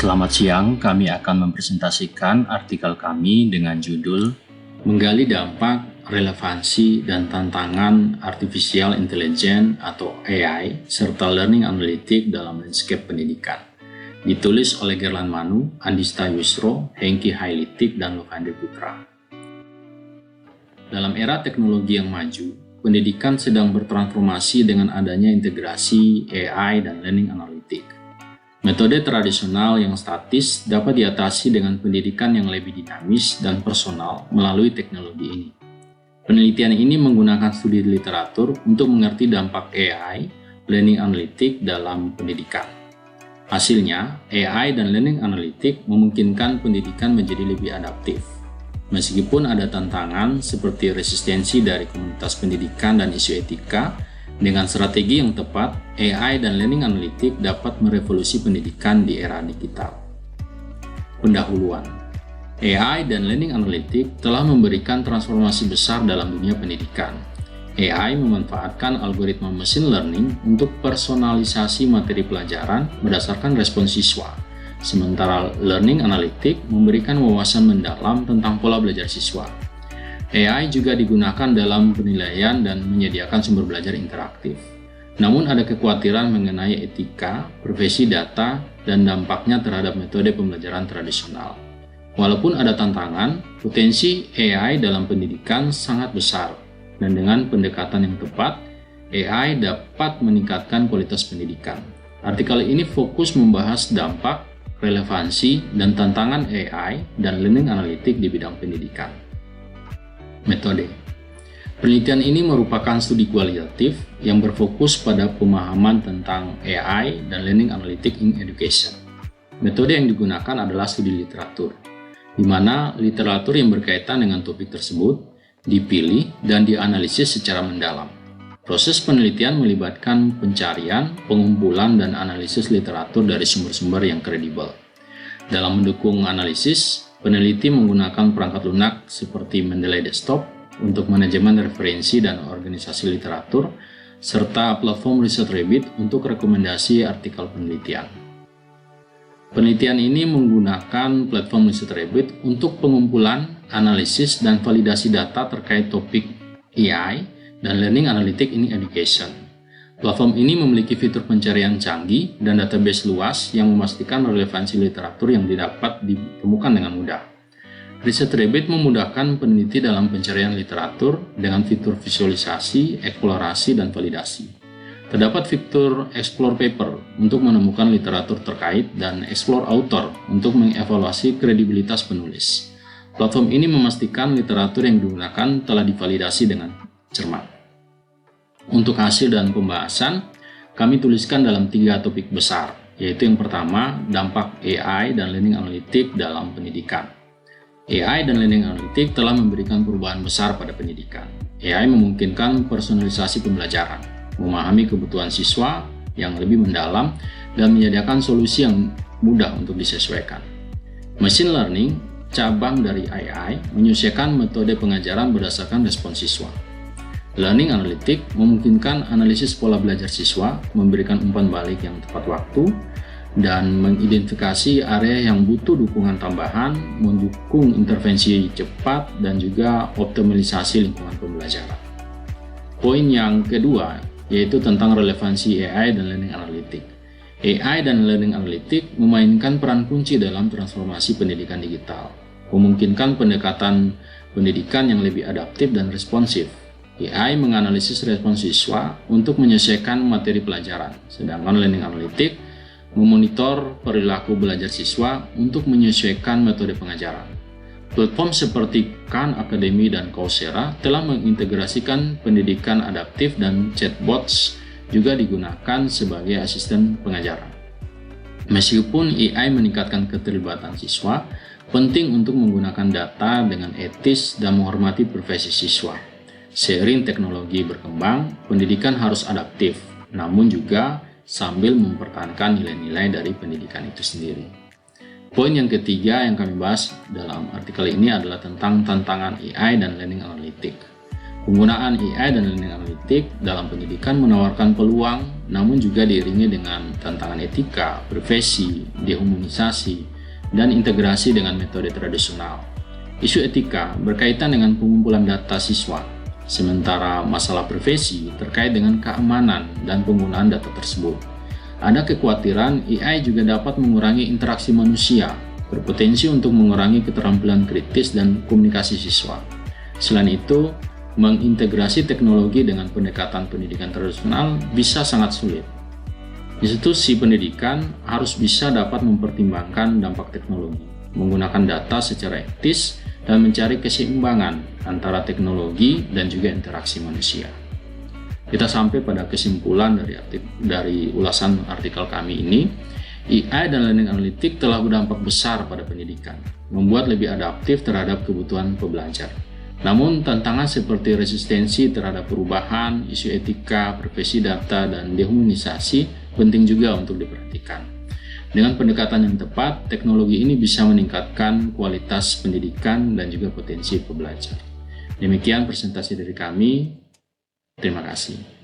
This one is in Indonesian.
Selamat siang, kami akan mempresentasikan artikel kami dengan judul Menggali Dampak, Relevansi, dan Tantangan Artificial Intelligence atau AI serta Learning Analytics dalam Landscape Pendidikan. Ditulis oleh Gerlan Manu, Andista Yusro, Hengki Hailitik, dan Lovandri Putra. Dalam era teknologi yang maju, pendidikan sedang bertransformasi dengan adanya integrasi AI dan Learning Analytics. Metode tradisional yang statis dapat diatasi dengan pendidikan yang lebih dinamis dan personal melalui teknologi ini. Penelitian ini menggunakan studi literatur untuk mengerti dampak AI, Learning Analytics dalam pendidikan. Hasilnya, AI dan Learning Analytics memungkinkan pendidikan menjadi lebih adaptif. Meskipun ada tantangan seperti resistensi dari komunitas pendidikan dan isu etika, dengan strategi yang tepat, AI dan Learning Analytics dapat merevolusi pendidikan di era digital. Pendahuluan. AI dan Learning Analytics telah memberikan transformasi besar dalam dunia pendidikan. AI memanfaatkan algoritma machine learning untuk personalisasi materi pelajaran berdasarkan respons siswa, sementara Learning Analytics memberikan wawasan mendalam tentang pola belajar siswa. AI juga digunakan dalam penilaian dan menyediakan sumber belajar interaktif. Namun ada kekhawatiran mengenai etika, privasi data, dan dampaknya terhadap metode pembelajaran tradisional. Walaupun ada tantangan, potensi AI dalam pendidikan sangat besar, dan dengan pendekatan yang tepat, AI dapat meningkatkan kualitas pendidikan. Artikel ini fokus membahas dampak, relevansi, dan tantangan AI dan Learning Analytics di bidang pendidikan. Metode. Penelitian ini merupakan studi kualitatif yang berfokus pada pemahaman tentang AI dan Learning Analytics in Education. Metode yang digunakan adalah studi literatur, di mana literatur yang berkaitan dengan topik tersebut dipilih dan dianalisis secara mendalam. Proses penelitian melibatkan pencarian, pengumpulan, dan analisis literatur dari sumber-sumber yang kredibel. Dalam mendukung analisis, peneliti menggunakan perangkat lunak seperti Mendeley Desktop untuk manajemen referensi dan organisasi literatur, serta platform Research Rabbit untuk rekomendasi artikel penelitian. Penelitian ini menggunakan platform Research Rabbit untuk pengumpulan, analisis, dan validasi data terkait topik AI dan Learning Analytics in Education. Platform ini memiliki fitur pencarian canggih dan database luas yang memastikan relevansi literatur yang didapat ditemukan dengan mudah. Research Rabbit memudahkan peneliti dalam pencarian literatur dengan fitur visualisasi, eksplorasi, dan validasi. Terdapat fitur Explore Paper untuk menemukan literatur terkait dan Explore Author untuk mengevaluasi kredibilitas penulis. Platform ini memastikan literatur yang digunakan telah divalidasi dengan cermat. Untuk hasil dan pembahasan, kami tuliskan dalam 3 topik besar, yaitu yang pertama, dampak AI dan Learning Analytics dalam pendidikan. AI dan Learning Analytics telah memberikan perubahan besar pada pendidikan. AI memungkinkan personalisasi pembelajaran, memahami kebutuhan siswa yang lebih mendalam, dan menyediakan solusi yang mudah untuk disesuaikan. Machine Learning, cabang dari AI, menyesuaikan metode pengajaran berdasarkan respons siswa. Learning Analytics memungkinkan analisis pola belajar siswa, memberikan umpan balik yang tepat waktu, dan mengidentifikasi area yang butuh dukungan tambahan, mendukung intervensi cepat, dan juga optimalisasi lingkungan pembelajaran. Poin yang kedua yaitu tentang relevansi AI dan Learning Analytics. AI dan Learning Analytics memainkan peran kunci dalam transformasi pendidikan digital, memungkinkan pendekatan pendidikan yang lebih adaptif dan responsif. AI menganalisis respons siswa untuk menyesuaikan materi pelajaran, sedangkan Learning Analytics memonitor perilaku belajar siswa untuk menyesuaikan metode pengajaran. Platform seperti Khan Academy dan Coursera telah mengintegrasikan pendidikan adaptif dan chatbots juga digunakan sebagai asisten pengajaran. Meskipun AI meningkatkan keterlibatan siswa, penting untuk menggunakan data dengan etis dan menghormati privasi siswa. Seiring teknologi berkembang, pendidikan harus adaptif, namun juga sambil mempertahankan nilai-nilai dari pendidikan itu sendiri. Poin yang ketiga yang kami bahas dalam artikel ini adalah tentang tantangan AI dan Learning Analytics. Penggunaan AI dan learning analytic dalam pendidikan menawarkan peluang, namun juga diiringi dengan tantangan etika, privasi, dehumanisasi, dan integrasi dengan metode tradisional. Isu etika berkaitan dengan pengumpulan data siswa, sementara masalah privasi terkait dengan keamanan dan penggunaan data tersebut. Ada kekhawatiran AI juga dapat mengurangi interaksi manusia, berpotensi untuk mengurangi keterampilan kritis dan komunikasi siswa. Selain itu, mengintegrasi teknologi dengan pendekatan pendidikan tradisional bisa sangat sulit. Institusi pendidikan harus bisa dapat mempertimbangkan dampak teknologi, menggunakan data secara etis, dan mencari keseimbangan antara teknologi dan juga interaksi manusia. Kita sampai pada kesimpulan dari ulasan artikel kami ini, AI dan learning analytic telah berdampak besar pada pendidikan, membuat lebih adaptif terhadap kebutuhan pembelajar. Namun, tantangan seperti resistensi terhadap perubahan, isu etika, privasi data, dan dehumanisasi penting juga untuk diperhatikan. Dengan pendekatan yang tepat, teknologi ini bisa meningkatkan kualitas pendidikan dan juga potensi pembelajar. Demikian presentasi dari kami. Terima kasih.